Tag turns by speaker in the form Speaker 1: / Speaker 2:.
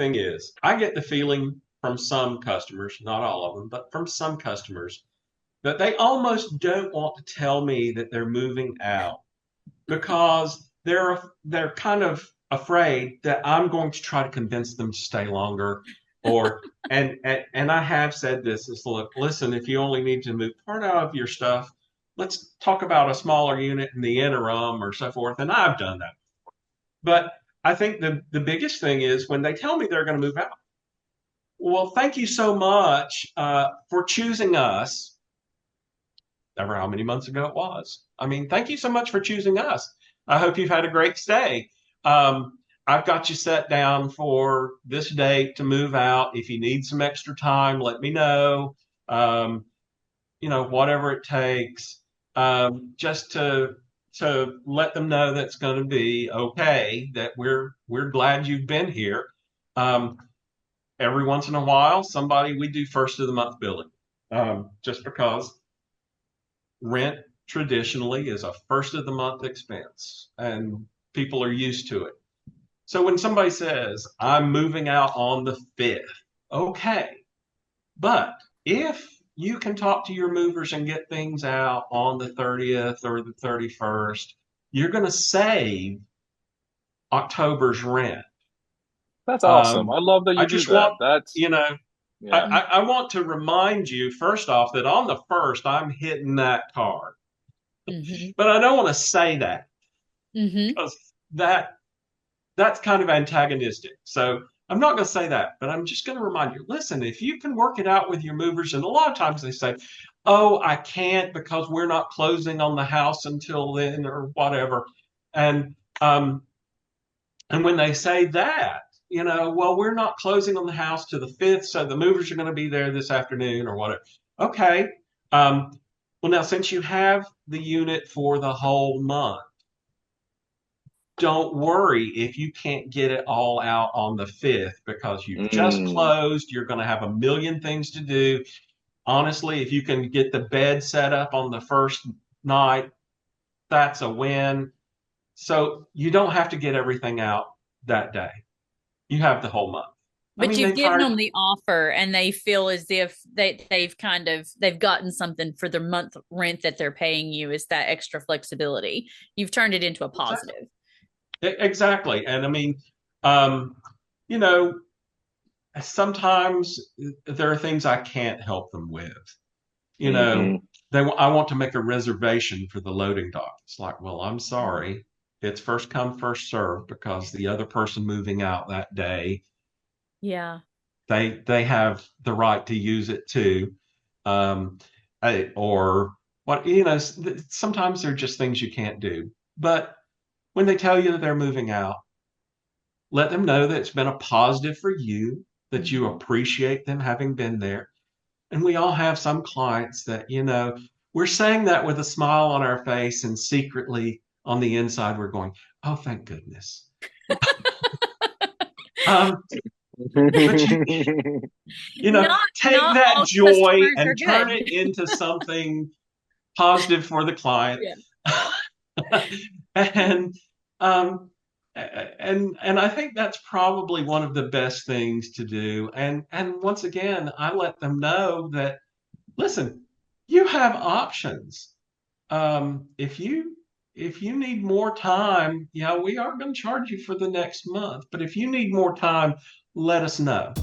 Speaker 1: thing is, I get the feeling from some customers, not all of them, but from some customers, that they almost don't want to tell me that they're moving out because they're kind of afraid that I'm going to try to convince them to stay longer. Or and I have said this is, look, listen, if you only need to move part out of your stuff, let's talk about a smaller unit in the interim or so forth. And I've done that. But I think the biggest thing is when they tell me they're going to move out. Well, thank you so much for choosing us. Ever how many months ago it was. I mean, thank you so much for choosing us. I hope you've had a great stay. I've got you set down for this date to move out. If you need some extra time, let me know. Um, whatever it takes, just to let them know that's going to be okay. That we're glad you've been here. Um, every once in a while, we do first of the month billing, just because rent traditionally is a first of the month expense and people are used to it. So when somebody says, I'm moving out on the 5th, okay. But if you can talk to your movers and get things out on the 30th or the 31st, you're going to save October's rent.
Speaker 2: That's awesome. I love that
Speaker 1: I
Speaker 2: you do
Speaker 1: just
Speaker 2: that.
Speaker 1: want,
Speaker 2: That's
Speaker 1: you know,
Speaker 2: yeah.
Speaker 1: I want to remind you, first off, that on the 1st, I'm hitting that card.
Speaker 3: Mm-hmm.
Speaker 1: But I don't want to say that
Speaker 3: Mm-hmm.
Speaker 1: because that's kind of antagonistic. So I'm not going to say that, but I'm just going to remind you, listen, if you can work it out with your movers, and a lot of times they say, oh, I can't because we're not closing on the house until then or whatever. And um, and when they say that, well, we're not closing on the house to the 5th, so the movers are going to be there this afternoon or whatever. Okay. Well, now, since you have the unit for the whole month, don't worry if you can't get it all out on the 5th because you've just
Speaker 2: Mm.
Speaker 1: closed. You're going to have a million things to do. Honestly, if you can get the bed set up on the first night, that's a win. So you don't have to get everything out that day. You have the whole month. I
Speaker 3: But
Speaker 1: mean,
Speaker 3: you've
Speaker 1: they've
Speaker 3: given
Speaker 1: hired.
Speaker 3: them the offer and they feel as if they've gotten something for their month rent that they're paying you is that extra flexibility. You've turned it into a
Speaker 1: Exactly.
Speaker 3: positive.
Speaker 1: Exactly. And I mean, um, you know, sometimes there are things I can't help them with. You know,
Speaker 2: Hmm.
Speaker 1: I want to make a reservation for the loading dock. It's like, well, I'm sorry. It's first come, first served because the other person moving out that day,
Speaker 3: Yeah.
Speaker 1: they have the right to use it too. Um, or what, sometimes there are just things you can't do. But when they tell you that they're moving out, let them know that it's been a positive for you, that you
Speaker 3: Mm-hmm.
Speaker 1: appreciate them having been there. And we all have some clients that, we're saying that with a smile on our face, and secretly on the inside, we're going, oh, thank goodness. Um, but take
Speaker 3: Not
Speaker 1: that
Speaker 3: all
Speaker 1: joy
Speaker 3: customers are
Speaker 1: and turn
Speaker 3: good.
Speaker 1: it into something positive for the client.
Speaker 3: Yeah.
Speaker 1: and um, and I think that's probably one of the best things to do. And once again, I let them know that, listen, you have options. If you need more time, yeah, we are going to charge you for the next month. But if you need more time, let us know.